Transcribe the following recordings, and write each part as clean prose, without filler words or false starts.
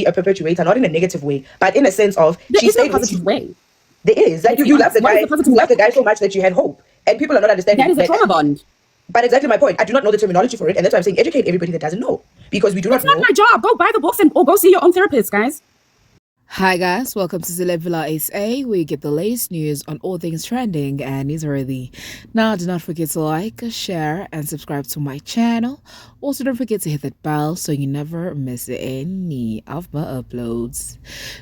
a perpetuator, not in a negative way, but in a sense of there is no positive way. There is. Like you love the guy, so much that you had hope, and people are not understanding. That is a trauma bond. But exactly my point. I do not know the terminology for it, and that's why I'm saying educate everybody that doesn't know, because we do not know. It's not my job. Go buy the books or go see your own therapist, guys. Hi guys, welcome to Zithobile SA, where you get the latest news on all things trending and newsworthy. Now, do not forget to like, share, and subscribe to my channel. Also, don't forget to hit that bell so you never miss any of my uploads.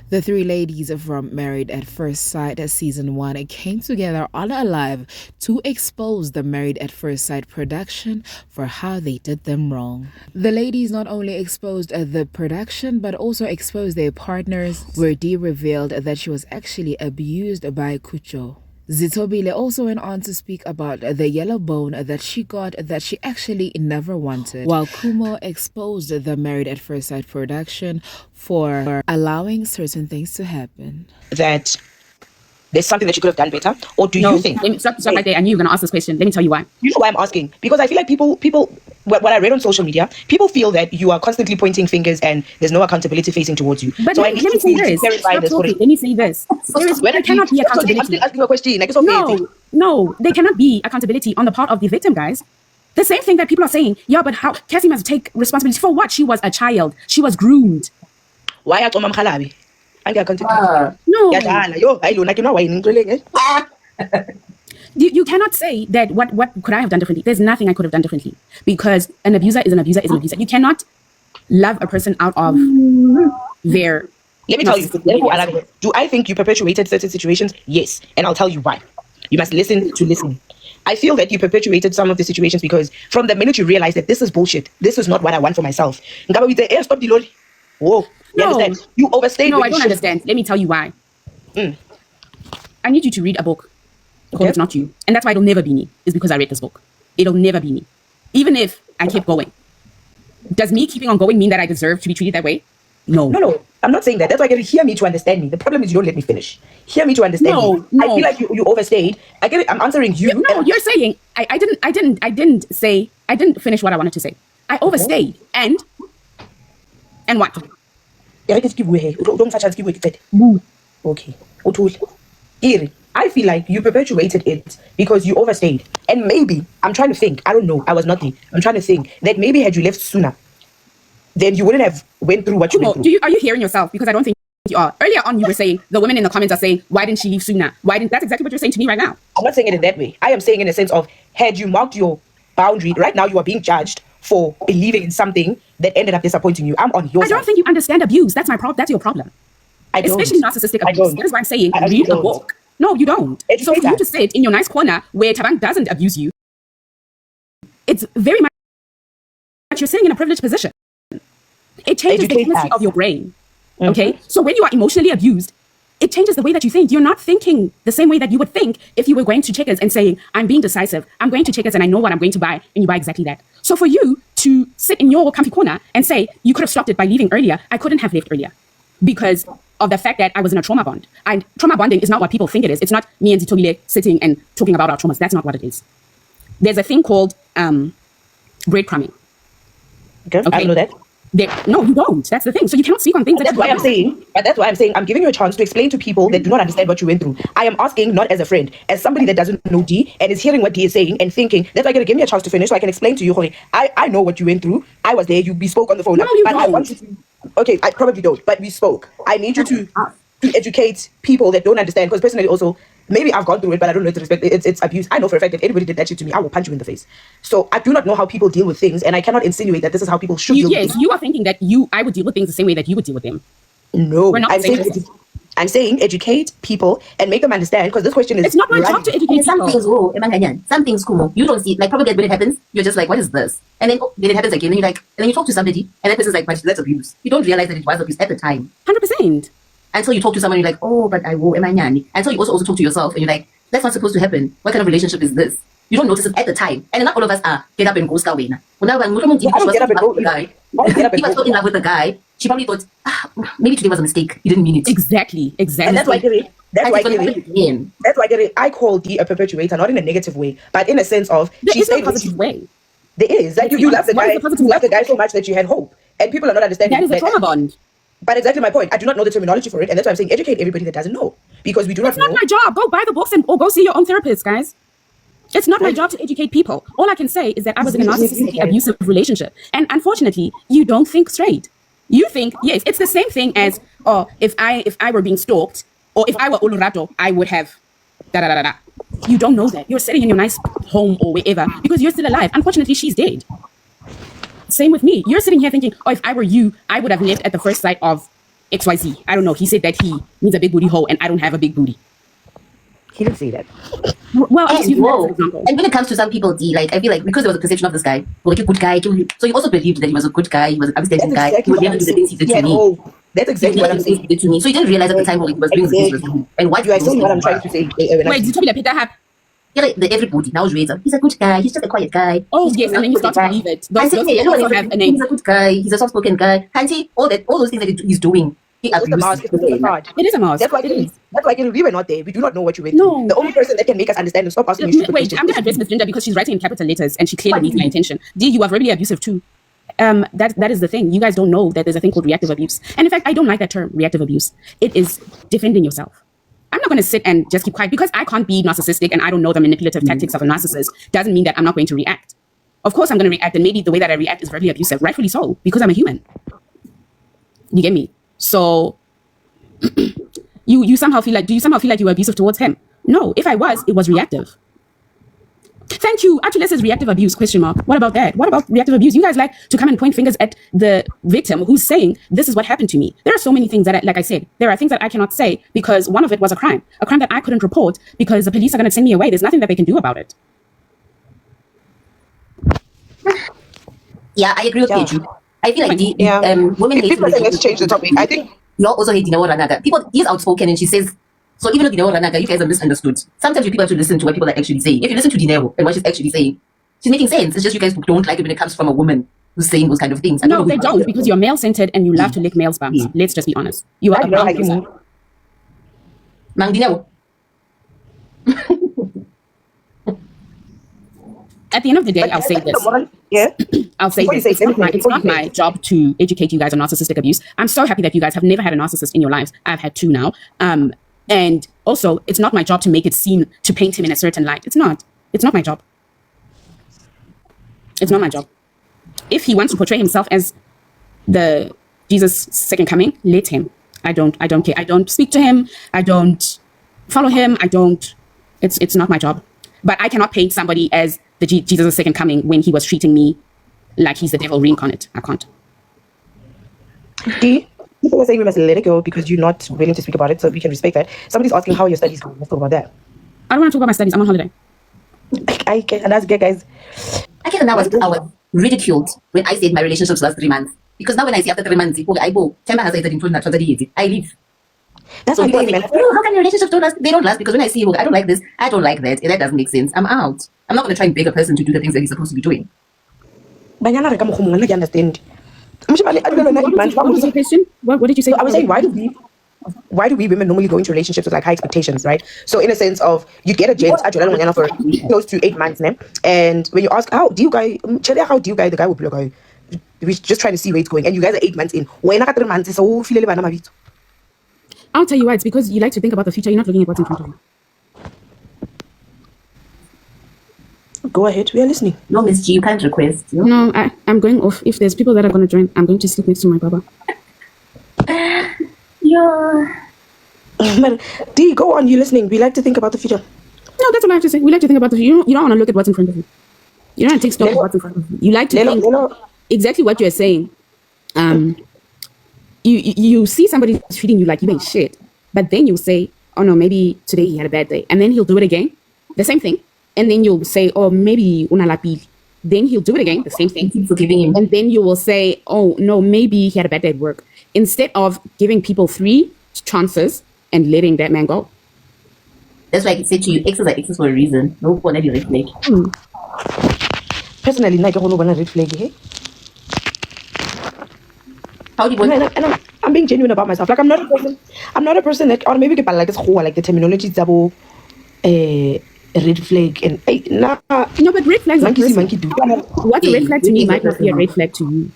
The three ladies from Married at First Sight Season 1 came together on a live to expose the Married at First Sight production for how they did them wrong. The ladies not only exposed the production, but also exposed their partners, where Dee revealed that she was actually abused by Khumo. Zithobile also went on to speak about the yellow bone that she got that she actually never wanted, while Khumo exposed the Married at First Sight production for allowing certain things to happen. That there's something that you could have done better, or do you think? Let me stop right there. I knew you were going to ask this question. Let me tell you why. You know why I'm asking? Because I feel like people, what I read on social media, people feel that you are constantly pointing fingers and there's no accountability facing towards you. But so let me say this. Let me say this. There cannot be accountability. I'm still asking a question. Like, it's okay. No, there cannot be accountability on the part of the victim, guys. The same thing that people are saying, yeah, but how Cassie must take responsibility for what? She was a child. She was groomed. Why are Mama Khalabi? No. You cannot say that what could I have done differently? There's nothing I could have done differently, because an abuser is an abuser is an abuser. You cannot love a person out of their... Let me tell you, do I think you perpetuated certain situations? Yes. And I'll tell you why. You must listen to listen. I feel that you perpetuated some of the situations because from the minute you realize that this is bullshit, this is not what I want for myself. Stop the lorry. Whoa. You understand? You overstayed. No, I don't understand. Let me tell you why. I need you to read a book called It's Not You. And that's why it'll never be me, is because I read this book. It'll never be me. Even if I keep going. Does me keeping on going mean that I deserve to be treated that way? No. No. I'm not saying that. That's why you hear me to understand me. The problem is you don't let me finish. Hear me to understand me. I feel like you overstayed. I get it. I'm answering you. No, you're saying I didn't finish what I wanted to say. I overstayed. And what? Okay. I feel like you perpetuated it because you overstayed. And maybe, I'm trying to think, I don't know, I was not there. I'm trying to think that maybe had you left sooner, then you wouldn't have went through what you went through. Are you hearing yourself? Because I don't think you are. Earlier on, you were saying, the women in the comments are saying, why didn't she leave sooner? That's exactly what you're saying to me right now. I'm not saying it in that way. I am saying in a sense of, had you marked your boundary, right now you are being judged for believing in something that ended up disappointing you. I'm on your side. I don't think you understand abuse. That's my problem. That's your problem. Especially narcissistic abuse. That is why I'm saying read a book. No, you don't. So for you to sit in your nice corner where Tabang doesn't abuse you, it's very much you're sitting in a privileged position. It changes the chemistry of your brain. Okay? So when you are emotionally abused, it changes the way that you think. You're not thinking the same way that you would think if you were going to Checkers and saying, I'm being decisive. I'm going to Checkers and I know what I'm going to buy, and you buy exactly that. So for you to sit in your comfy corner and say, you could have stopped it by leaving earlier, I couldn't have left earlier because of the fact that I was in a trauma bond. And trauma bonding is not what people think it is. It's not me and Zithobile sitting and talking about our traumas. That's not what it is. There's a thing called breadcrumbing. Okay. I know that. No, you don't. That's the thing. So you cannot speak on things. That's why I'm saying I'm giving you a chance to explain to people that do not understand what you went through. I am asking not as a friend, as somebody that doesn't know Dee and is hearing what Dee is saying and thinking that's why you're gonna give me a chance to finish so I can explain to you. I know what you went through. I was there. We spoke on the phone. No, you don't. Okay, I probably don't, but we spoke. I need you to educate people that don't understand, because personally also, maybe I've gone through it, but I don't know to respect it. It's abuse. I know for a fact that anybody did that shit to me, I will punch you in the face. So I do not know how people deal with things, and I cannot insinuate that this is how people should deal with things. Yes, you are thinking that I would deal with things the same way that you would deal with them. No, I'm saying educate people and make them understand, because this question is... It's not my job to educate some people. Some things, Khumo, you don't see, like probably when it happens, you're just like, what is this? And then when it happens again, and you're like, and then you talk to somebody, and that person's like, but that's abuse. You don't realize that it was abuse at the time. 100%. Until you talk to someone, you're like, oh, but I will, emanyani. Until you also talk to yourself, and you're like, that's not supposed to happen. What kind of relationship is this? You don't notice it at the time. And not all of us are get up and go star winner. He was so in love with the guy. She probably thought, maybe today was a mistake. He didn't mean it. Exactly. And that's why I call Dee a perpetuator, not in a negative way, but in a sense of there is no positive way. There is. Like you love the guy so much that you had hope. And people are not understanding that is a trauma bond. But exactly my point. I do not know the terminology for it, and that's why I'm saying educate everybody that doesn't know, because we do not know. It's not my job. Go buy the books or go see your own therapist, guys. It's not my job to educate people. All I can say is that I was in a narcissistically abusive relationship, and unfortunately, you don't think straight. You think, yes, it's the same thing as, oh, if I were being stalked, or if I were Olorado, I would have da da da da. You don't know that. You're sitting in your nice home or wherever because you're still alive. Unfortunately, she's dead. Same with me. You're sitting here thinking, oh, if I were you, I would have left at the first sight of XYZ. I don't know. He said that he needs a big booty hole and I don't have a big booty. He didn't say that. Well, I'm just using that as an example. And when it comes to some people, D, like I feel like because there was a perception of this guy, like a good guy, so you also believed that he was a good guy, he was an upstanding guy, he would never do the things he did to me. That's exactly what I'm saying. Did to me. So you didn't realize at the time he was doing this with me. And what you are saying what I'm trying to say. Wait, Zithobile, pick that up. Yeah, like everybody now he's a good guy, he's just a quiet guy. Oh yes, and then you start to believe it. Those people also have a name. He's a good guy, he's a soft-spoken guy. Auntie, all those things that he's doing. It is a mask. It is a mask. That's why we were not there. We do not know what you went through. No. The only person that can make us understand and stop asking you. Wait, I'm going to address Miss Linda because she's writing in capital letters and she clearly needs my attention. D, you are verbally abusive too. That is the thing. You guys don't know that there's a thing called reactive abuse. And in fact, I don't like that term, reactive abuse. It is defending yourself. I'm not going to sit and just keep quiet because I can't be narcissistic and I don't know the manipulative tactics of a narcissist. Doesn't mean that I'm not going to react. Of course, I'm going to react, and maybe the way that I react is verbally abusive, rightfully so, because I'm a human. You get me? So you somehow feel like, do you somehow feel like you were abusive towards him? No, if I was, it was reactive. Thank you. Achilles is reactive abuse, question mark. What about that? What about reactive abuse? You guys like to come and point fingers at the victim who's saying, this is what happened to me. There are so many things that, like I said, there are things that I cannot say because one of it was a crime that I couldn't report because the police are going to send me away. There's nothing that they can do about it. Yeah, I agree with you. I feel like women hate. Let's change the topic. I think you also hate Dineo Ranaga. People, he's outspoken and she says, so even with Dineo Ranaga, you guys are misunderstood. Sometimes you people have to listen to what people are actually saying. If you listen to Dineo and what she's actually saying, she's making sense. It's just you guys don't like it when it comes from a woman who's saying those kind of things. No, they don't, because you're male-centered and you love to lick males' bums. Let's just be honest. You are about yourself. Mang Dineo. At the end of the day, I'll say this. I'll say this. It's not my job to educate you guys on narcissistic abuse. I'm so happy that you guys have never had a narcissist in your lives. I've had 2 now. And also, it's not my job to make it seem, to paint him in a certain light. It's not. It's not my job. It's not my job. If he wants to portray himself as the Jesus' second coming, let him. I don't care. I don't speak to him. I don't follow him. It's not my job. But I cannot paint somebody as the Jesus' second coming when he was treating me like he's the devil reincarnate. I can't. People are saying we must let it go because you're not willing to speak about it, so we can respect that. Somebody's asking how your studies go. Let's talk about that. I don't want to talk about my studies. I'm on holiday. I can, and that's good, guys. I can now I was ridiculed when I said my relationships last 3 months. Because now when I say after 3 months, I leave. That's so what like, how can your relationships don't last? They don't last because when I see, I don't like this, I don't like that, and that doesn't make sense. I'm out. I'm not going to try and beg a person to do the things that he's supposed to be doing. I understand. What was the question? What did you say? So I was saying, why do we women normally go into relationships with like high expectations, right? So in a sense of you get a gent for close to 8 months, and when you ask how do you guys, the guy will be like, we're just trying to see where it's going, and you guys are 8 months in. I'll tell you why. It's because you like to think about the future. You're not looking at what's in front of you. Go ahead. We are listening. No, Miss G, you can't request. No, I'm going off. If there's people that are going to join, I'm going to sleep next to my baba. Yeah. D, go on. You're listening. We like to think about the future. No, that's all I have to say. We like to think about the future. You don't want to look at what's in front of you. You don't want to take stock of what's in front of you. You like to think exactly what you're saying. You see somebody treating you like you ain't shit, but then you'll say, oh no, maybe today he had a bad day. And then he'll do it again, the same thing. And then you'll say, oh, maybe una lapi. Then he'll do it again, the same thing. Keep forgiving him. And then you will say, oh no, maybe he had a bad day at work. Instead of giving people 3 chances and letting that man go. That's why I can say to you, exes are exes for a reason. No one that you red flag. Personally, I don't want a red flag. Hey? How do you want? And I'm being genuine about myself. Like I'm not a person that, or maybe like this whole like the terminology is about red flag and no, but red flags are monkey do. What's a red flag to me might not be a red flag to you.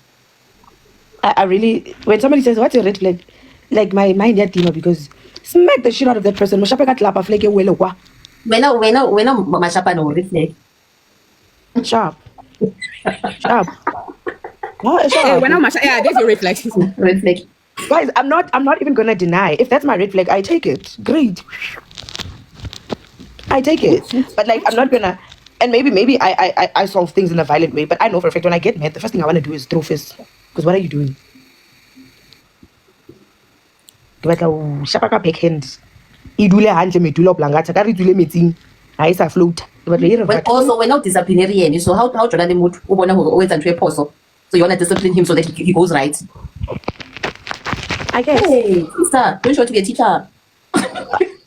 I really, when somebody says, what's a red flag? Like my mind had Dino because smack the shit out of that person. Moshape ka tlapa flag e wele kwa. Wena mashapa no red flag. Sharp. Sharp. No, Hey, sharp. when I'm yeah, there's your red flag. Red flag. Guys, I'm not even gonna deny. If that's my red flag, I take it. Great. I take it. But like I'm not gonna and maybe I solve things in a violent way, but I know for a fact when I get mad, the first thing I wanna do is throw fists. Because what are you doing? Ke batla ho shapa ka backhand. E dule hantle medula o blangata ka re dule metsing. Ha e sa float. Ke batla e re But also we're not disciplinarian. So how jona le motho o bona hore o etsa ntho e phoso. So you want to discipline him so that he goes right. I guess. Hey, sister, don't you want to be a teacher?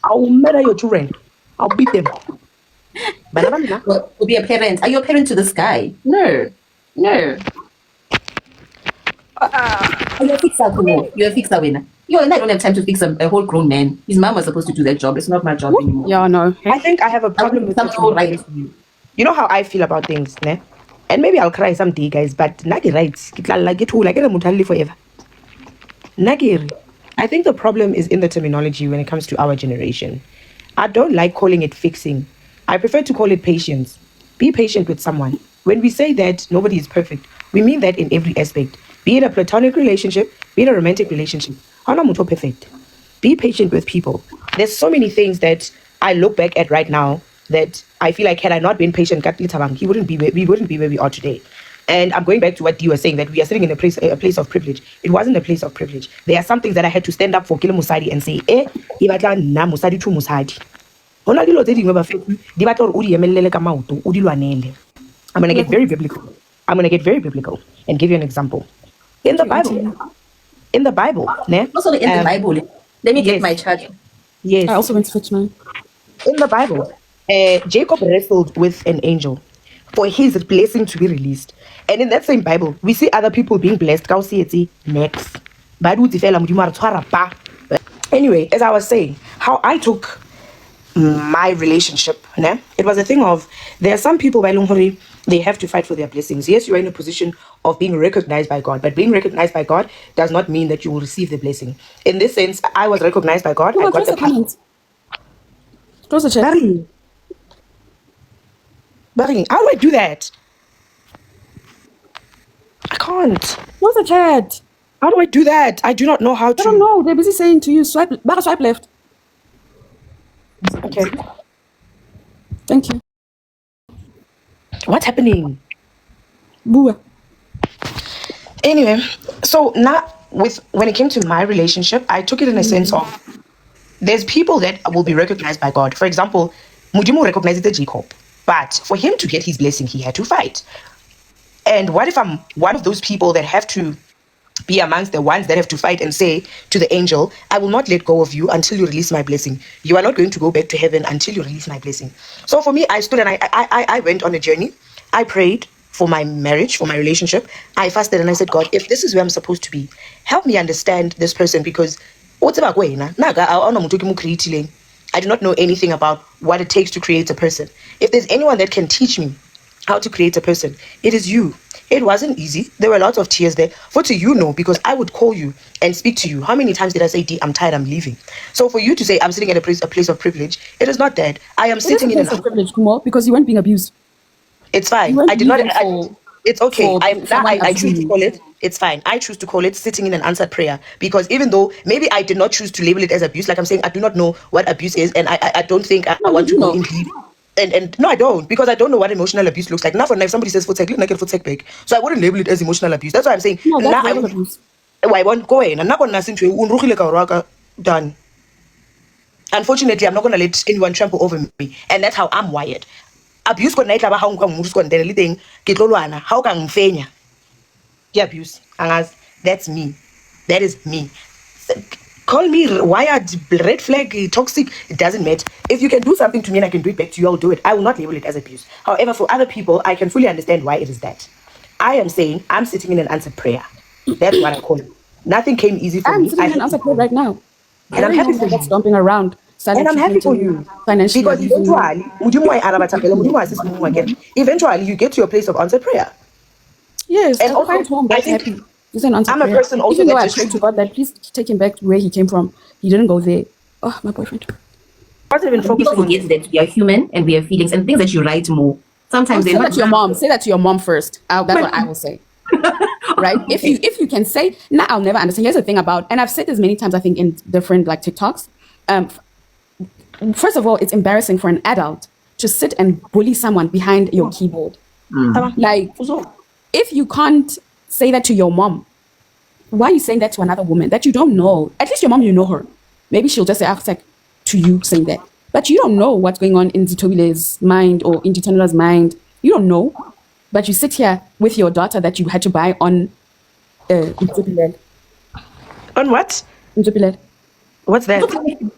I'll murder your children. I'll beat them. Well, be a parent. Are you a parent to this guy? No. No. You're a fixer, Khumo. You're a fixer, winner. You and I don't have time to fix a whole grown man. His mom was supposed to do that job. It's not my job anymore. Yeah, no. I think I have a problem with right. You know how I feel about things, ne? And maybe I'll cry someday, guys, but nagi right. Like it like it forever. Nagiri. I think the problem is in the terminology when it comes to our generation. I don't like calling it fixing. I prefer to call it patience. Be patient with someone. When we say that nobody is perfect, we mean that in every aspect. Be it a platonic relationship, be it a romantic relationship. Hana muto perfect. Be patient with people. There's so many things that I look back at right now that I feel like had I not been patient, we wouldn't be where we are today. And I'm going back to what you were saying, that we are sitting in a place of privilege. It wasn't a place of privilege. There are some things that I had to stand up for Kile Musadi and say, na Musadi to Musadi. I'm going to get very biblical. And give you an example. In the Bible, Also in the Bible. Let me get my chart. Yes. I also went to fetch mine. In the Bible, Jacob wrestled with an angel for his blessing to be released. And in that same Bible, we see other people being blessed. Next. Anyway, as I was saying, how I took my relationship, it was a thing of there are some people by Lunghori, they have to fight for their blessings. Yes, you are in a position of being recognized by God, but being recognized by God does not mean that you will receive the blessing. In this sense, I was recognized by God. I got the comments. Close the chat. Barry, how do I do that? I can't. Close the chat. How do I do that? I do not know how to. I don't know. They're busy saying to you, swipe left. Okay. Thank you. What's happening? Boo. Anyway, so now when it came to my relationship, I took it in a sense of there's people that will be recognized by God. For example, Mudimu recognized Jacob, but for him to get his blessing, he had to fight. And what if I'm one of those people that have to be amongst the ones that have to fight and say to the angel, I will not let go of you until you release my blessing. You are not going to go back to heaven until you release my blessing. So for me, I stood and I went on a journey. I prayed for my marriage, for my relationship. I fasted and I said, God, if this is where I'm supposed to be, help me understand this person because I do not know anything about what it takes to create a person. If there's anyone that can teach me how to create a person, it is you. It wasn't easy. There were lots of tears there. For to you, no, because I would call you and speak to you. How many times did I say, D, I'm tired, I'm leaving? So for you to say, I'm sitting at a place of privilege, it is not that. I am sitting in a place of privilege, Khumo, because you weren't being abused. It's fine. I did not. It's okay. I choose to call it. It's fine. I choose to call it sitting in an answered prayer because even though maybe I did not choose to label it as abuse, like I'm saying, I do not know what abuse is, and I don't think I want to go in deep. And no, I don't, because I don't know what emotional abuse looks like. Now, for if somebody says foot look like a foot back, so I wouldn't label it as emotional abuse. That's why I'm saying. No, that's verbal abuse. I won't go in. I'm not going to listen to you. Done. Unfortunately, I'm not going to let anyone trample over me, and that's how I'm wired. Abuse ko night laba ha ngwa ngmusi ko ndele le teng ke tlolwana ha o ka ngfenya ke abuse angazi. That's me. That is me. Call me wired, red flag, toxic, it doesn't matter. If you can do something to me and I can do it back to you, I'll do it. I will not label it as abuse. However, for other people, I can fully understand why it is that. I am saying I'm sitting in an answered prayer. That's what I call it. Nothing came easy for me. I'm sitting in an answered prayer right now. And I'm happy for you. Stomping around. And I'm happy for you. Financially. Because eventually you get to your place of answered prayer. Yes, and also, home, I think, happy. This is an answer I'm a prayer. person also Even though that I just- prayed to God that please take him back to where he came from. He didn't go there. Oh, my boyfriend. wasn't even People focusing on forget that we are human and we have feelings and things that you write more. Sometimes Say they're that not to your mom. Say that to your mom first. That's what I will say. Right? If you can say, nah, I'll never understand. Here's the thing about, and I've said this many times, I think, in different like TikToks. First of all, it's embarrassing for an adult to sit and bully someone behind your keyboard. Like, if you can't say that to your mom, why are you saying that to another woman that you don't know? At least your mom, you know her. Maybe she'll just say architect to you saying that. But you don't know what's going on in Zithobile's mind or in Jitanula's mind. You don't know. But you sit here with your daughter that you had to buy on Zithobile. on what? Zithobile. What's that? The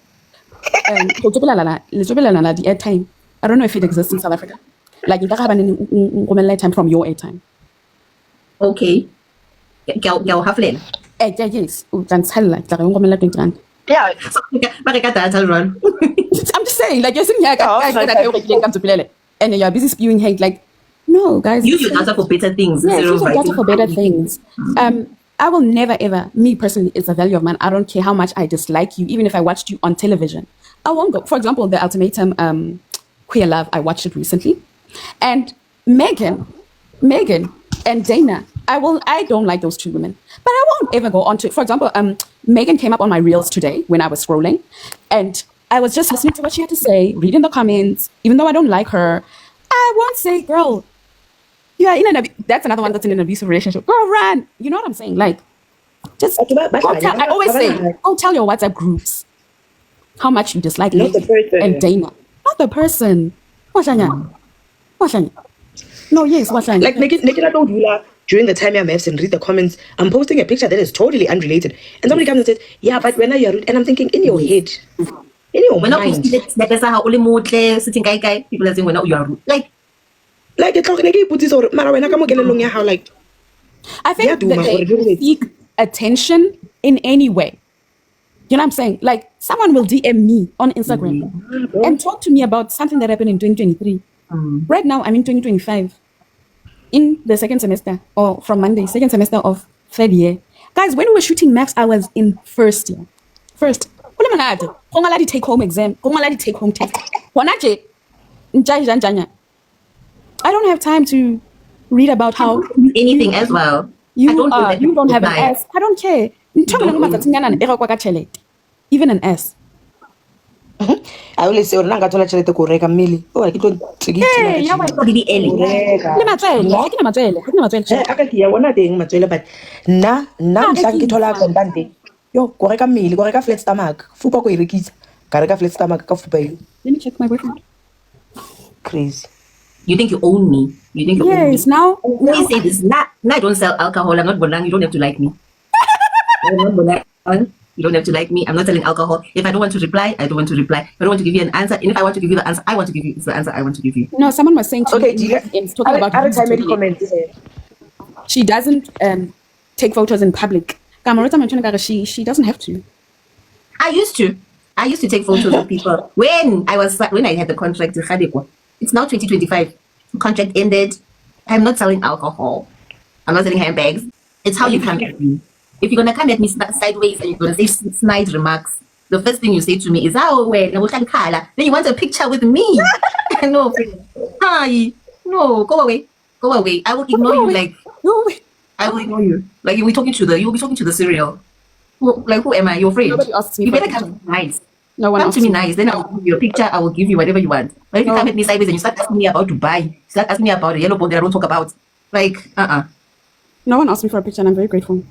airtime. I don't know if it exists in South Africa. Like, you have an airtime from your airtime. okay. Haflen. Yes. Yeah. I'm just saying, like, you're sitting here, and you're busy spewing hate. Like, no, guys. Use your data for better things. Yeah, instead use of your data writing. for better things. I will never ever, me personally, it's a value of mine. I don't care how much I dislike you, even if I watched you on television. I won't go. For example, the Ultimatum Queer Love, I watched it recently. And Megan and Dana, I don't like those two women. But I won't ever go on to, for example, Megan came up on my reels today when I was scrolling. And I was just listening to what she had to say, reading the comments, even though I don't like her. I won't say, girl, you are in that's another one that's in an abusive relationship. Girl, run. You know what I'm saying? Like, just I always say, go tell your WhatsApp groups how much you dislike Not me the person. and Dana. Not the person. Washanya. No, yes, Washanya. Like, make it I don't do that during the time I'm and read the comments. I'm posting a picture that is totally unrelated. And somebody comes and says, yeah, but when are you rude? And I'm thinking, in your head, in your When mind. people are saying when you are rude. Like, it's talking like, put this or Mara, when I come again, how, like, I think Yeah, that Duma, they seek attention in any way. You know what I'm saying? Like, someone will DM me on Instagram and talk to me about something that happened in 2023. Right now, I'm in 2025. In the second semester, or from Monday, second semester of third year. Guys, when we were shooting Max, I was in first year. First. Take home exam. Take home test. I don't have time to read about how Anything as well. you I don't feel that you don't have an reply. S. I don't care. Even an S. I always say, Ranga tola chelete ko reka mmele. Oh, ke tlo Hey, yeah, why? Really early. Le matswele, ha ke na matswele, ha ke na matswele. Aka ke ya bona teng matswele, but nna mhla ke thola kontante. Yo, ko reka mmele, ko reka flat stomach. Fupa ko e rekisa. Ka reka flat stomach ka fupa ile. Let me check my boyfriend. Crazy. You think you own me. You think you own me. Yes, now Let me say this. Now I don't sell alcohol. I'm not bonang. You don't have to like me. I'm not bonang. You don't have to like me. I'm not selling alcohol. If I don't want to reply, I don't want to reply. If I don't want to give you an answer, and if I want to give you the answer, I want to give you the answer I want to give you. no, someone was saying to Okay, me, do you talking about other time any Zithobile. comments? She doesn't take photos in public. She doesn't have to. I used to take photos of people when I had the contract with Khadikwa. It's now 2025. Contract ended. I'm not selling alcohol. I'm not selling handbags. It's how you come at me. If you're gonna come at me sideways and you're gonna say snide remarks, the first thing you say to me is, "Oh, wait, then you want a picture with me?" No, hi, no, go away. I will ignore you. Like, No, I will ignore you. Like, you'll be talking to the cereal. Who am I? Your friend? Nobody asks me You for a better picture. come to me nice. No one Come asks to me me. nice. Then I'll give you a picture. I will give you whatever you want. But if you No. come at me sideways and you start asking me about Dubai, start asking me about a yellow bone that I don't talk about, like, No one asked me for a picture, and I'm very grateful.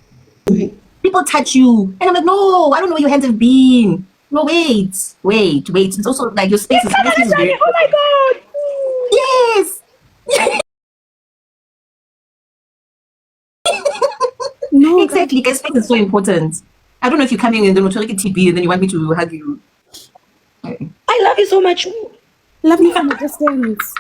people touch you, and I'm like, no, I don't know where your hands have been. No, wait. It's also like your space is very. Oh my god! Yes. No, Exactly. Guys, space is so important. I don't know if you're coming in the notoriety TB and then you want me to hug you. I love you so much. love me from a distance.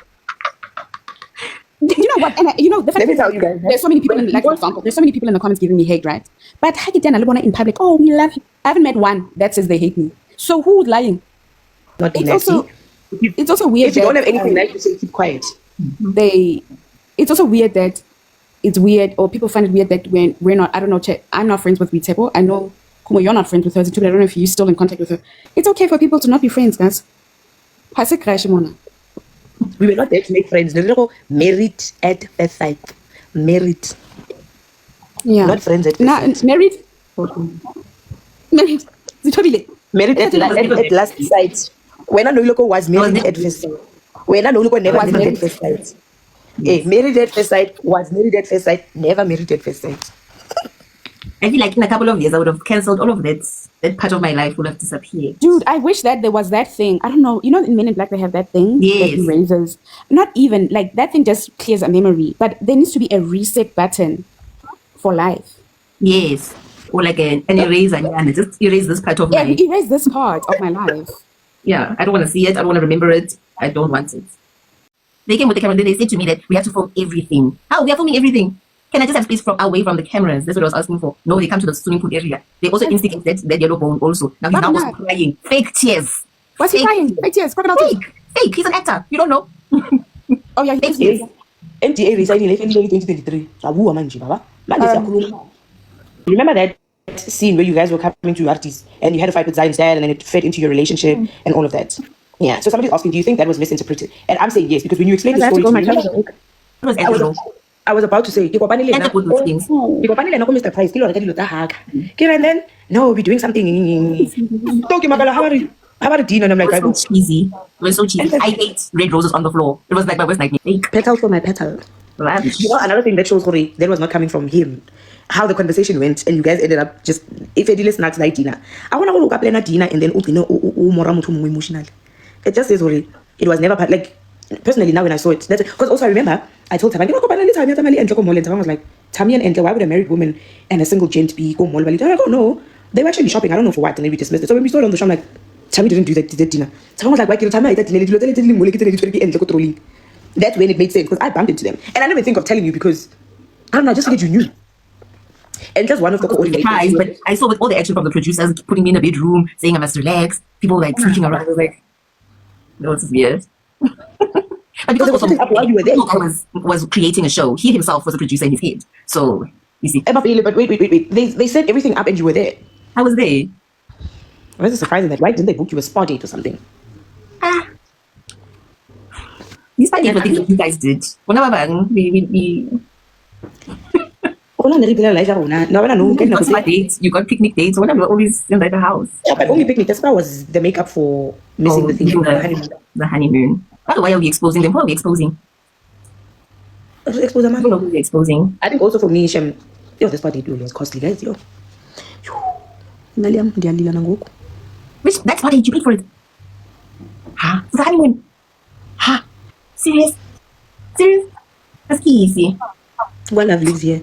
You know what? And the fact Let me that tell you guys. there's so many people like, for example, there's so many people in the comments giving me hate, right? But Hakiten Alibona in public, oh, we love you. I haven't met one that says they hate me. So who's lying? Not be It's nasty. also weird. If you don't that, have anything nice to say, keep quiet. it's also weird that it's weird, or people find it weird that we're not, I don't know, I'm not friends with Witebo. I know, Khumo, you're not friends with her, but I don't know if you're still in contact with her. It's okay for people to not be friends, guys. We were not there to make friends. No, married at first sight. Married. Yeah. Not friends at first sight. Married? Married. Zithobile. Married at last sight. When I know Loko was married at first sight. When I know Loko never married at first sight. Yes. Married at first sight, was married at first sight, never married at first sight. I feel like in a couple of years I would have cancelled all of that. That part of my life would have disappeared. Dude, I wish that there was that thing. I don't know. You know, in Men in Black they have that thing that Yes. erases. Not even like that thing just clears a memory, but there needs to be a reset button for life. Yes. Or like an eraser, and just erase this part of Yeah, my erase this part of my life. Yeah, I don't want to see it. I don't want to remember it. I don't want it. They came with the camera. Then they said to me that we have to film everything. How? We are filming everything. Can I just have space from away from the cameras? That's what I was asking for. No, they come to the swimming pool area. They also instigate that yellow bone also. Now he's now also crying. Fake tears. What's he crying? Fake tears. Crocodile tears. Fake. He's an actor. You don't know. Oh yeah, fake tears. MTA resigning in 2023. Remember that scene where you guys were coming to artists and you had a fight with Zion's dad and then it fed into your relationship and all of that? Yeah. So somebody's asking, do you think that was misinterpreted? And I'm saying yes, because when you explain the story to me, I was about to say, and then no, we're doing something. How about a dinner? And I'm like, it was so cheesy. It was so cheesy. I hate red roses on the floor. It was like my worst nightmare. Petal for my petal. You know, another thing that shows that was not coming from him. How the conversation went, and you guys ended up just if Eddie snacks like dinner. I want to look up dinner and then emotional. It just says it was never like personally now when I saw it, that's because also I remember I told Tammy, I was like, Tammy and why would a married woman and a single gent be go mall? I go, no, they were actually shopping. I don't know for what, and then we dismissed it. So when we saw it on the show, I'm like, Tammy didn't do that dinner. Tammy was like, why can't Tammy that dinner? That's when it made sense because I bumped into them, and I never think of telling you because I don't know, I just figured you knew. And just one of the coordinators. But I saw with all the action from the producers putting me in a bedroom, saying I must relax, people like freaking around. I was like, no, this is weird. But because also while you were there, was creating a show. He himself was a producer in his head. So you see. But wait. They set everything up and you were there. I was there. I was surprised that why didn't they book you a spa date or something? These spa dates were things that you guys did. We got dates, you got picnic dates, whenever always inside the house. Yeah, but only picnic. That's why was the makeup for missing the thing. The honeymoon. Why are we exposing them? Who are we exposing? Expose them. I don't know who we're exposing. I think also for me, Shem, this party was costly, guys. Which that's party you paid for it? Huh? The honeymoon? Huh? Serious? That's easy. One love lives here.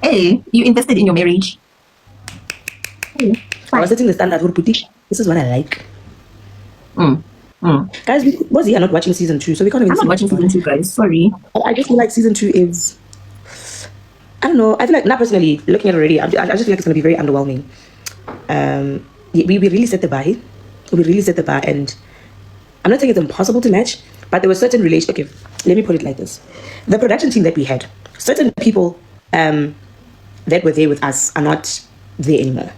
Hey, you invested in your marriage. I was setting the standard for Puti. This is what I like. Guys, was here not watching season 2, so we can't even. I'm not watching season 2, guys. Sorry. I just feel like season 2 is. I don't know. I feel like, not personally, looking at it already, I just feel like it's going to be very underwhelming. We really set the bar. We really set the bar, and I'm not saying it's impossible to match, but there were certain relations. Okay, let me put it like this: the production team that we had, certain people that were there with us are not there anymore,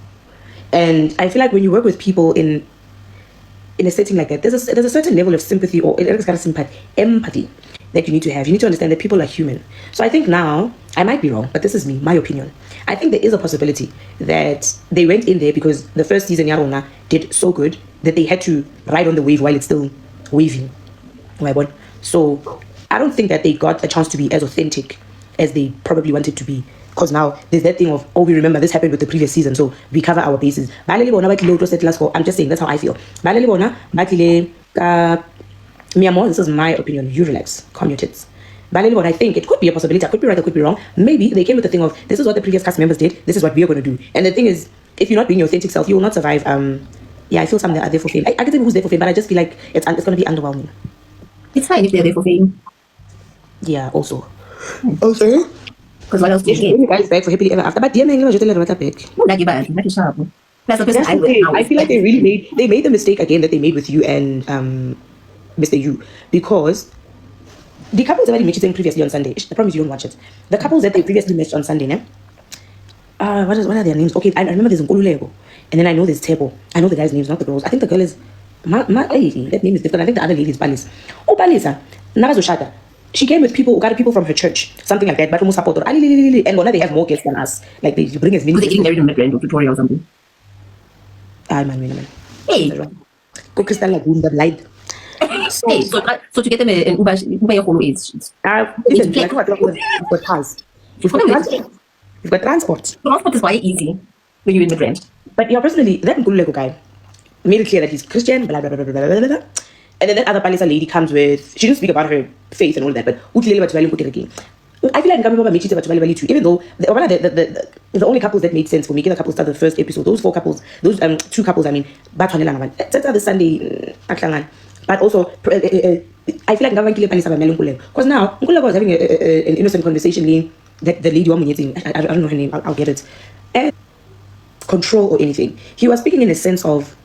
and I feel like when you work with people in a setting like that, there's a certain level of sympathy or empathy that you need to have. You need to understand that people are human. So I think now, I might be wrong, but this is me, my opinion. I think there is a possibility that they went in there because the first season Yarona did so good that they had to ride on the wave while it's still waving. So I don't think that they got a chance to be as authentic as they probably wanted to be. Because now there's that thing of, we remember this happened with the previous season, so we cover our bases. I'm just saying, that's how I feel. This is my opinion. You relax, calm your tits. I think it could be a possibility. I could be right, I could be wrong. Maybe they came with the thing of, this is what the previous cast members did, this is what we are going to do. And the thing is, if you're not being your authentic self, you will not survive. I feel some that are there for fame. I can say who's there for fame, but I just feel like it's going to be underwhelming. It's fine if they're there for fame. Yeah, also. Also? Because what else do you guys back for happily ever after? But DM English, back. I feel like they made the mistake again that they made with you and Mr. U, because the couples that already matched previously on Sunday, I promise you don't watch it. The couples that they previously matched on Sunday, ne? What are their names? Okay, I remember there's Nkululeko, and then I know there's Tebo. I know the guy's names, not the girls. I think the girl is that name is different. I think the other lady is Palis. Oh, Palisa, Nagazoshada. She came with got people from her church, something like that. But and now they have more guests than us. Like they bring as many. They're getting married in Midland or Pretoria or something. Man. Hey, go Crystal Lagoon, the light. So to get them an Uber Khumo is. Listen, like what? You've got cars. You've got transport. Transport is quite easy when you're in Midland. But personally, that Nkululeko guy made it clear that he's Christian, blah, blah, blah, blah, blah, blah, blah. And then that other Palisa lady comes with, she didn't speak about her faith and all that, but I feel like too, even though the only couples that made sense for me, the couples started the first episode, those four couples, those two couples, I mean, that's the Sunday, but also, I feel like because now, Nkululeko was having an innocent conversation, that the lady, I don't know her name, I'll get it, and control or anything. He was speaking in a sense of,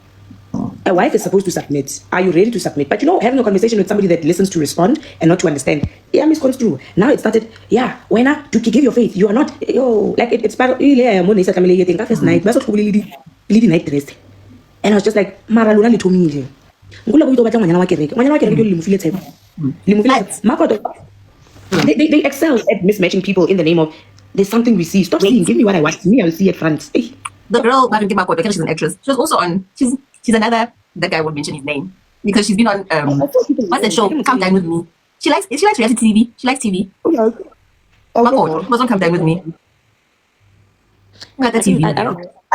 a wife is supposed to submit. Are you ready to submit? But having a conversation with somebody that listens to respond and not to understand. Yeah, misconstrue. Now it started, when to give your faith. You are not, like it's part of, first night, leading night rest. And I was just like, Mara Luna to me. They excel at mismatching people in the name of, there's something we see. Stop seeing, give me what I want. Me, I will see it front. Hey. The girl, she's an actress. She was also on, she's another, that guy won't mention his name. Because she's been on, what's that show? Come Dine With Me. She likes reality TV. She likes TV. Mako, she was on Come Dine With Me. I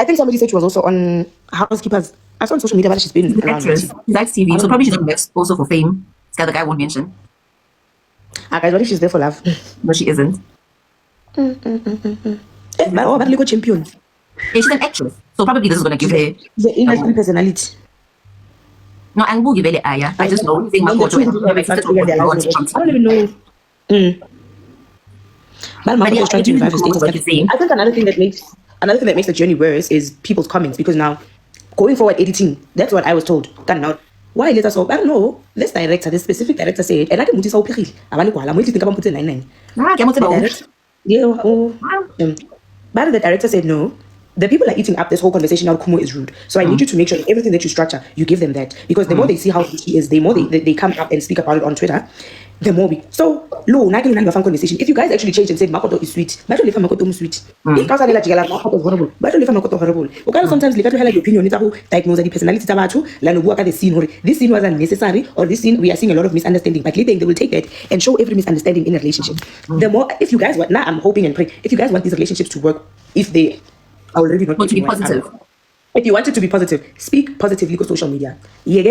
think somebody said she was also on Housekeepers. I saw on social media that she's been an actress. She likes TV. So probably she's on Max also for fame. This guy, the guy won't mention. Guys, what if she's there for love? No, she isn't. But little champion. Yeah, she's an actress, so probably this is going to give her the industry personality. No, I will give her the aya. I just know. I don't even know. But is trying to revive his status. I think another thing that makes the journey worse is people's comments, because now going forward editing, that's what I was told. Now, why let us all? I don't know. This specific director said, and I can think about putting 99. But the director said no. The people are eating up this whole conversation now. Khumo is rude. So I need you to make sure that everything that you structure, you give them that. Because the more they see how she is, the more they come up and speak about it on Twitter, the more we. So, conversation. If you guys actually changed and said Makoto is sweet, Makoto is sweet. If Makoto is horrible, Makoto horrible. You sometimes leave out your opinion, diagnose the personality this scene was unnecessary, or this scene we are seeing a lot of misunderstanding. But later they will take that and show every misunderstanding in a relationship. The more, if you guys want, now I'm hoping and praying, if you guys want these relationships to work, if they already not to be positive. If you want it to be positive, speak positively on social media. In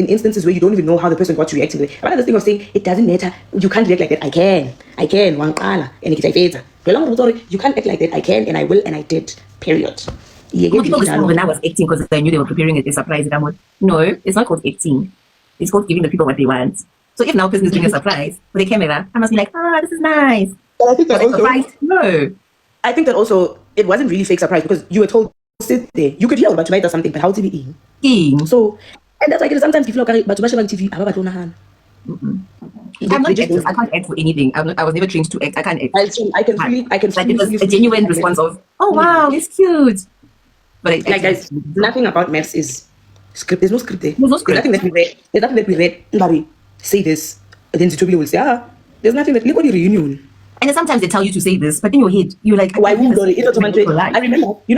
instances where you don't even know how the person got to react to it. But the thing of saying, it doesn't matter, you can't react like that. I can, you can't act like that. I can, and I will, and I did. Period. People when I was 18 because I knew they were preparing a surprise. No, it's not called 18. It's called giving the people what they want. So if now person is doing a surprise for the camera, I must be like, this is nice. But I think that also, no. I think that also it wasn't really fake surprise, because you were told sit there. You could hear about or something, but how to be in. So, and that's why sometimes people are but TV. I'm not active. I can't act for anything. I was never trained to act. I can't act. I can like it was a genuine response of, oh wow, it's cute. But guys, nothing about maths is script. There's no script there. There's no script. There's nothing that we read. Nobody say this. And then Zithobile will say, there's nothing that look at the reunion. And then sometimes they tell you to say this, but in your head, you're like, why won't I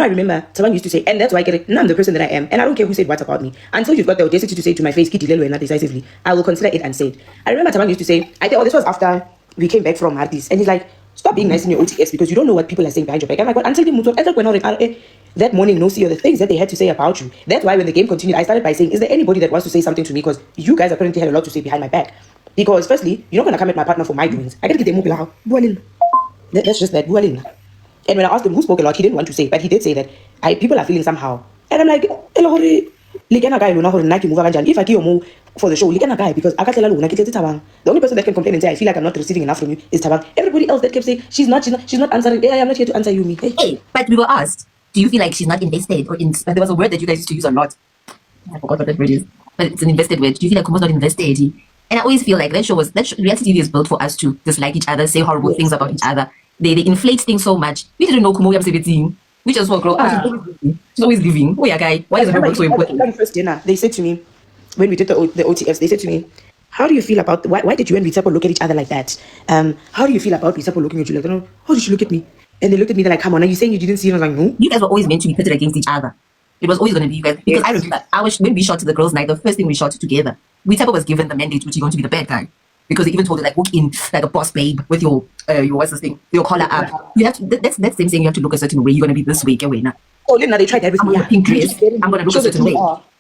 remember someone used to say, and that's why I get it. Now I'm the person that I am, and I don't care who said what about me. Until you've got the audacity to say to my face, and not decisively, I will consider it unsaid. I remember someone used to say, this was after we came back from Hardis, and he's like, stop being nice in your OTS because you don't know what people are saying behind your back. I'm like, but until that morning, no see the things that they had to say about you. That's why when the game continued, I started by saying, is there anybody that wants to say something to me? Because you guys apparently had a lot to say behind my back. Because firstly, you're not going to come at my partner for my doings. I gotta get them out. That's just that. And when I asked him who spoke a lot, he didn't want to say, but he did say that people are feeling somehow. And I'm like, if I kill more for the show, because the only person that can complain and say I feel like I'm not receiving enough from you is Tabang. Everybody else that kept saying she's not answering. Hey, I'm not here to answer you, me. Hey, but we were asked, do you feel like she's not invested? Or there was a word that you guys used to use a lot. I forgot what that word is. But it's an invested word. Do you feel like Khumo's not invested? And I always feel like reality TV is built for us to dislike each other, say horrible things about each other. They inflate things so much. We didn't know Khumo team. We just walk around. She's always living. Oh yeah, guy. Why is her work so important? First dinner, they said to me, when we did the OTFs, they said to me, how do you feel about why did you and Ritsapo look at each other like that? How do you feel about Ritsapo looking at you like that? How did she look at me? And they looked at me, they're like, come on, are you saying you didn't see it? I was like, no. You guys were always meant to be pitted against each other. It was always going to be you guys. Because I remember when we shot to the girls' night, the first thing we shot together, Ritsapo was given the mandate, which you're going to be the bad guy. Because they even told her, like, walk in like a boss babe with your what's this thing, your collar up. You have to, that's them saying you have to look a certain way. You're going to be this way, Kawena. Oh, Lena, they tried that with me. I'm going to look a certain way.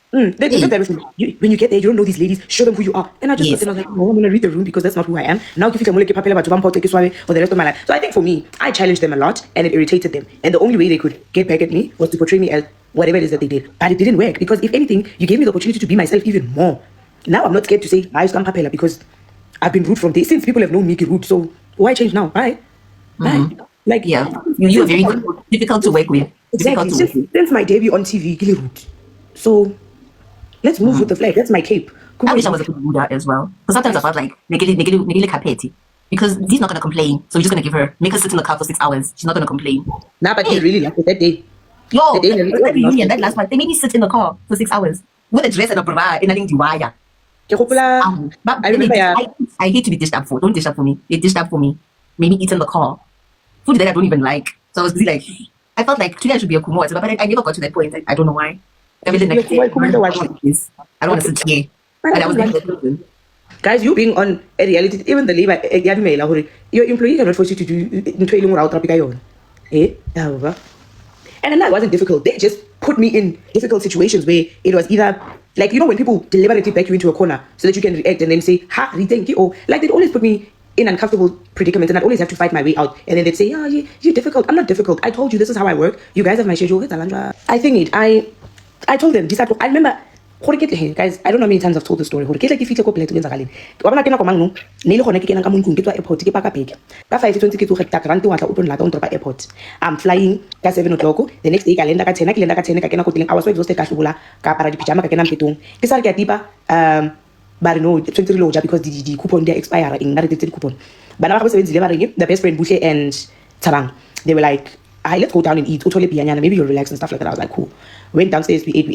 They did that with me. When you get there, you don't know these ladies. Show them who you are. And I just was like, no, I'm going to read the room because that's not who I am. Now, if you can take for the rest of my life. So I think for me, I challenged them a lot and it irritated them. And the only way they could get back at me was to portray me as whatever it is that they did. But it didn't work because if anything, you gave me the opportunity to be myself even more. Now I'm not scared to say I scam papela because I've been rude from day since people have known me rude. So why change now? Bye. Bye. Like you're very difficult to work with. Exactly. Since my debut on TV, really rude. So let's move with the flag. That's my cape. I wish I was a good ruder as well. Because sometimes I felt like negili kapeti. Because he's not gonna complain. So we're just gonna make her sit in the car for 6 hours. She's not gonna complain. Nah, but he really liked it that day. Yo, that reunion, that last one, they made me sit in the car for 6 hours with a dress and a bra in a wire. But I remember, I hate to be dished up for. Don't dish up for me. They dished up for me. Made me eat in the car. Food that I don't even like. So I was busy like, I felt like today I should be a Khumo, but I never got to that point. I don't know why. I don't want to sit here. And I was guys, you being on a reality, even the labor, your employee cannot force you to do and that wasn't difficult. They just put me in difficult situations where it was either like, you know, when people deliberately back you into a corner so that you can react and then say, ha, thank you. Or like they'd always put me in uncomfortable predicaments and I'd always have to fight my way out. And then they'd say, yeah, you're difficult. I'm not difficult. I told you this is how I work. You guys have my schedule. I think I told them, I remember, guys, I don't know how many times I've told the story. I'm flying at 7 o'clock. The next day, I was so exhausted. But no, 20 loja because the coupon they expire in the coupon. But now the best friend Bushe and Tabang, they were like, "Hi, let's go down and eat. Maybe you'll relax and stuff like that." I was like, "Cool." Went downstairs, we ate.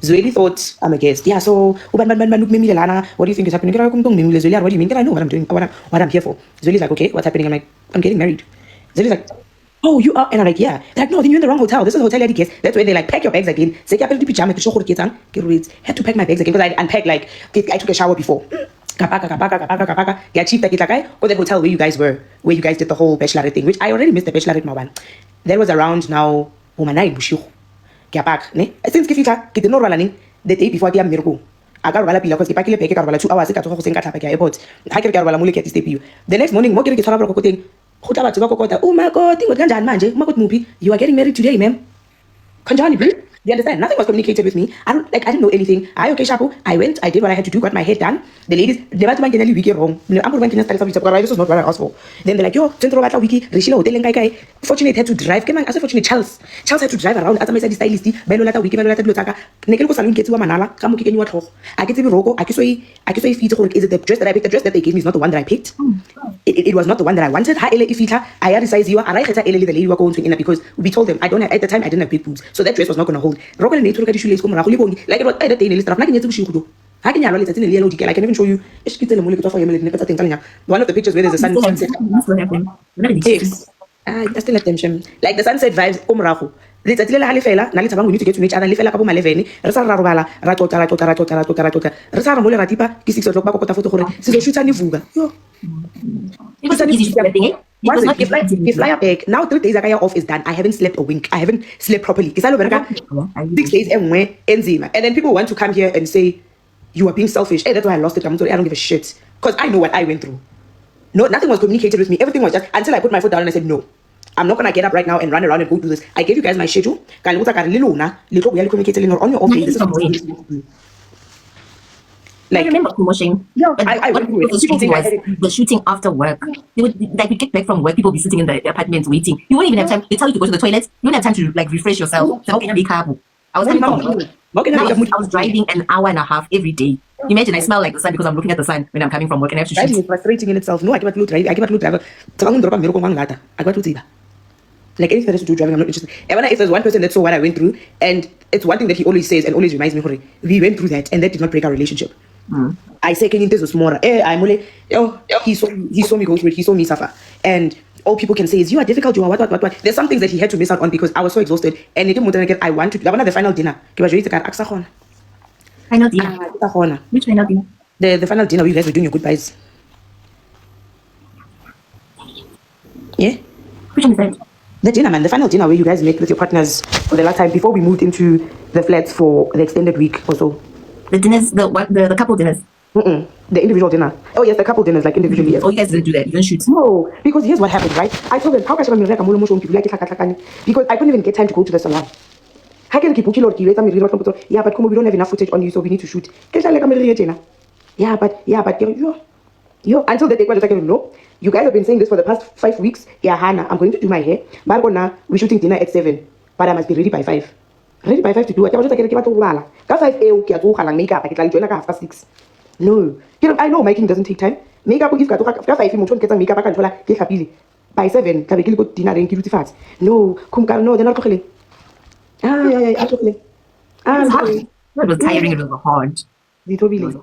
Zweli thought I'm a guest. Yeah, so what do you think is happening? What do you mean? I know what I'm doing, what I'm here for. Zweli's like, okay, what's happening? I'm like, I'm getting married. Zweli's like, oh, you are? And I'm like, yeah. They're like, no, then you're in the wrong hotel. This is a hotel lady guest. That's when they like pack your bags again. Say, had to pack my bags again because I unpacked, like, I took a shower before. Yeah, chief or that hotel where you guys were, where you guys did the whole bachelorette thing, which I already missed the bachelorette Mawan. That was around now, since ke no rwala the day before ke mmereko a ka rwala pila because ke pakile beke ka rwala 2 hours ka tsogo go seng ka tlhapa ke airport ha ke re ka rwala mo le ke step the next morning mo ke re ke tshwara boroko teng go tla batho ba kokota oh my god ngothi kanjani manje umakoti muphi you are getting married today ma'am kanjani bro. Do you understand? Nothing was communicated with me. I didn't know anything. Okay, Shapo. I went, I did what I had to do, got my hair done. The ladies, they were to wiki wrong. I'm going to this was not what I asked for. Then they're like, yo, wiki, Rishila hotel and guy. Fortunate had to drive. Came on, as a fortunate Charles had to drive around as I said stylist, Belolata wiki, Belolata Blutaka, Nekeko Salon gets to Manala, come kicking you at home. I get to be Rogo, I can say feet. Is it the dress that I picked? The dress that they gave me is not the one that I picked. It was not the one that I wanted. I had a size you are right the lady were going to in because we told them at the time I didn't have big boobs. So that dress was not gonna hold. Like it was either day list like I can even show you one of the pictures where there's a sunset. I still let them shame. Like the sunset vibes we need to get to know each other. Lefela ka bo 11 re sa ra robala ra tota re sa ra mo le ratipa ke 6 o'clock ba kokota foto gore se go shootsa ni vuga yo it was easy to thing. Once we fly back now 3 days ago off is done. I haven't slept a wink. I haven't slept properly. 6 days enzima. And then people want to come here and say you are being selfish. Hey, that's why I lost it. I'm sorry, I don't give a shit. Because I know what I went through. No, nothing was communicated with me. Everything was just until I put my foot down and I said no. I'm not gonna get up right now and run around and go do this. I gave you guys my schedule. On your own day. This is like, I remember promotion. Yeah, I went through it. The shooting after work. They would like we get back from work, people would be sitting in the apartments waiting. You wouldn't even have time. They tell you to go to the toilet. You wouldn't have time to like refresh yourself. So, okay, I was Okay, Now, now I was driving an hour and a half every day. Imagine I smell like the sun because I'm looking at the sun when I'm coming from work and I have to driving shoot. is frustrating in itself. No, I cannot drive. I cannot drive. I cannot do like anything that has to do with driving, I'm not interested. And when if there's one person that saw what I went through, and it's one thing that he always says and always reminds me, Hore, we went through that, and that did not break our relationship. I say, can you this was more? I'm only, he saw me go through it, he saw me suffer, and all people can say is you are difficult, you are what. There's some things that he had to miss out on because I was so exhausted, and it didn't I want to. That one the final dinner. Final dinner. Which final dinner? The final dinner where you guys were doing your goodbyes. Yeah. Which one is that? The dinner, man, the final dinner where you guys met with your partners for the last time before we moved into the flats for the extended week or so. The dinners, the couple dinners. The individual dinner. Oh yes, the couple dinners, like individually. Yes. Oh, you guys didn't do that. You didn't shoot. No, because here's what happened, right? I told them how can I because I couldn't even get time to go to the salon. Yeah, but Khumo, we don't have enough footage on you, so we need to shoot. Yeah, but yo, until the day when I was like, no, you guys have been saying this for the past 5 weeks. Yeah, Hannah, I'm going to do my hair. But now we're shooting dinner at 7, but I must be ready by 5. Ready by 5 to do it. I was just like, "Ka 5 makeup. I can join like 6. No, I know making doesn't take time. Makeup if ka 5 mo get makeup I can thola by 7. Ka be ke go dinner and ke fast. No, no, they're not cooking. Yeah, It was tiring. It was hard. Zithobile.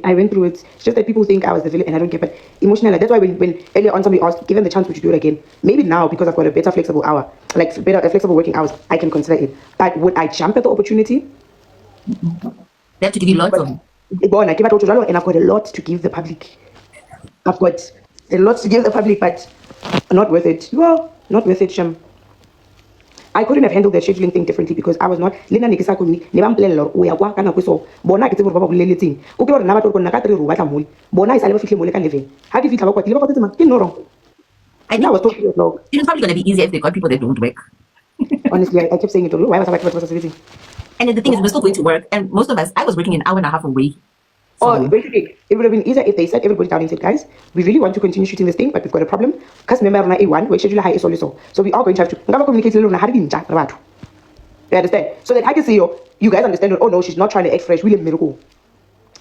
I went through it. It's just that people think I was the villain and I don't get, but emotionally, that's why when earlier on somebody asked, given the chance, would you do it again? Maybe now, because I've got a better flexible hour, like better flexible working hours, I can consider it. But would I jump at the opportunity? They have to give you lots of. And I've got a lot to give the public. I've got a lot to give the public, but not worth it. Well, not worth it, Sham. I couldn't have handled the scheduling thing differently because I was not lena ne ke sa kone ne ba mpolella o ya kwa kana go so bona ke tsebo ba boleletseng o ke re nna ba tlo nna ka 3 ro batla mole bona isa le ba fihle mole ka 11 ha ke fitla ba kwatile ba kwatetse ke no wrong. I know it's probably going to be easier if they got people that don't work. Honestly, I kept saying it. Why was I like, and the thing is, we're still going to work, and most of us, I was working an hour and a half away. So basically, it would have been easier if they sat everybody down and said, guys, we really want to continue shooting this thing, but we've got a problem. Because remember, A1, we're scheduling high is also. So we are going to have to communicate. You understand? So that I can see you guys understand, oh no, she's not trying to act fresh. We live miracle.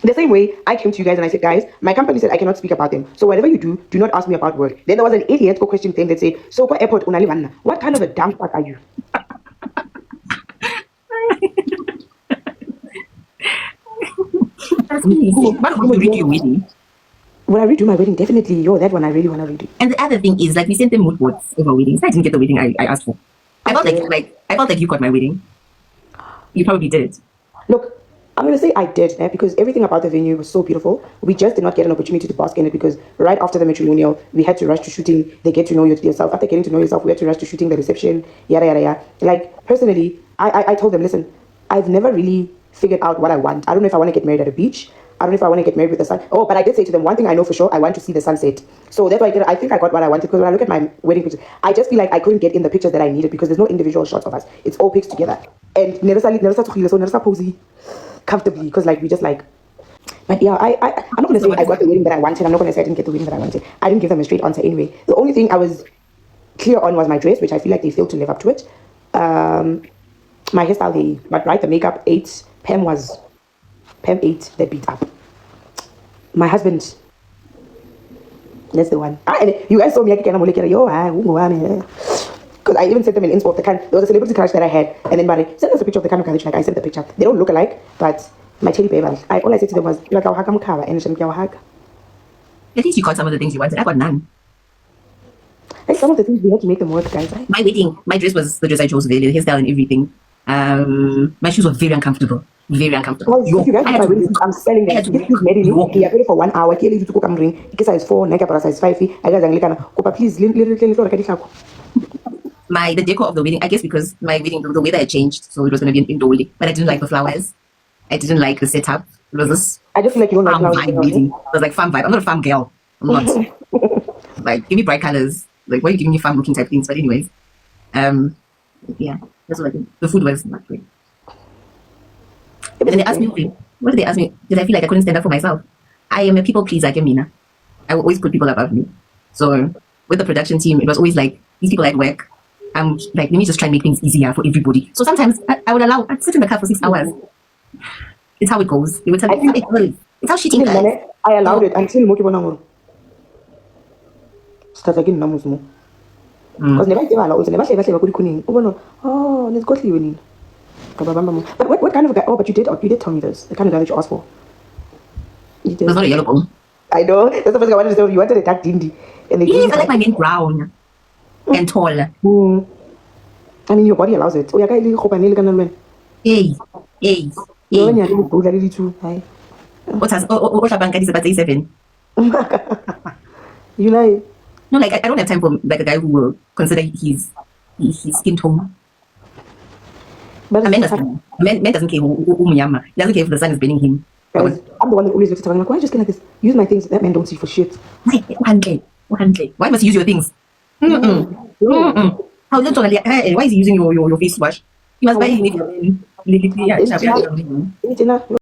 The same way, I came to you guys and I said, guys, my company said I cannot speak about them. So whatever you do not ask me about work. Then there was an idiot question thing that said, so for airport, what kind of a dumb fuck are you? What would you redo your wedding? When I redo my wedding, definitely, that one I really want to redo. And the other thing is, like, we sent them mood boards over weddings. I didn't get the wedding I asked for. I felt like you got my wedding. You probably did. Look, I'm going to say I did, because everything about the venue was so beautiful. We just did not get an opportunity to bask in it because right after the matrimonial, we had to rush to shooting. They get to know yourself. After getting to know yourself, we had to rush to shooting the reception, yada, yada, yada. Like, personally, I told them, listen, I've never really figured out what I want. I don't know if I want to get married at a beach. I don't know if I want to get married with the sun. Oh, but I did say to them, one thing I know for sure, I want to see the sunset. So that's why I think I got what I wanted, because when I look at my wedding pictures, I just feel like I couldn't get in the pictures that I needed because there's no individual shots of us. It's all pics together. And never posy comfortably because like we just like. But yeah, I'm not going to say I got the wedding that I wanted. I'm not going to say I didn't get the wedding that I wanted. I didn't give them a straight answer anyway. The only thing I was clear on was my dress, which I feel like they failed to live up to it. My hairstyle, but right, the makeup 8, Pam 8 that beat up. My husband, that's the one. And you guys saw me because I even sent them an inspo of the kind. There was a celebrity crush that I had, and then Barry sent us a picture of the kind of crush. Like I sent the picture. They don't look alike, but my teddy bear. All I said to them was like I'll hug and she hug. At least you got some of the things you wanted. I got none. Like some of the things we had to make them work, guys. My wedding, my dress was the dress I chose, the hairstyle and everything. My shoes were very uncomfortable. Very uncomfortable. Well, you guys I'm spelling that. This is made in I paid for 1 hour. Kelly to come ring. Because size 4, Naka para size 5. I guys Anglican. Please, the decor of the wedding, I guess because my wedding, the weather had changed, so it was going to be an indoor wedding. But I didn't like the flowers. I didn't like the setup. It was this. I just feel like you don't like farm flowers. Vibe wedding. It was like farm vibe. I'm not a farm girl. I'm not. Like, give me bright colors. Like, why are you giving me farm looking type things? But anyways, yeah, that's what I think. The food was not great. And then they asked me, what did they ask me? Did I feel like I couldn't stand up for myself? I am a people pleaser, like Mina. I will always put people above me. So with the production team, it was always like these people at work, I'm like, let me just try and make things easier for everybody. So sometimes I would allow, I'd sit in the car for 6 hours. It's how it goes. They would tell me, it's how shitting guys. I allowed it until Moki Bonamon. Start again, Namus more. Because never say, oh, let's go to you. But what kind of guy? Oh, but you did tell me this. The kind of guy that you asked for. It's not a yellow bone. I know. That's the first thing I wanted to say. You wanted a dark Dindi. And I like my men brown and tall. I mean, your body allows it. Oh, yeah, guy, hope I nearly can learn. Hey. What has bank is about 7? You know. No, like I don't have time for like a guy who will consider his skin tone. But a man doesn't care who Miyama. He doesn't care if the sun is burning him. I'm the one that always looks at him like, why just like this? Use my things. That man don't see for shit. Why must you use your things? How literally? Why is he using your face wash? He must buy it.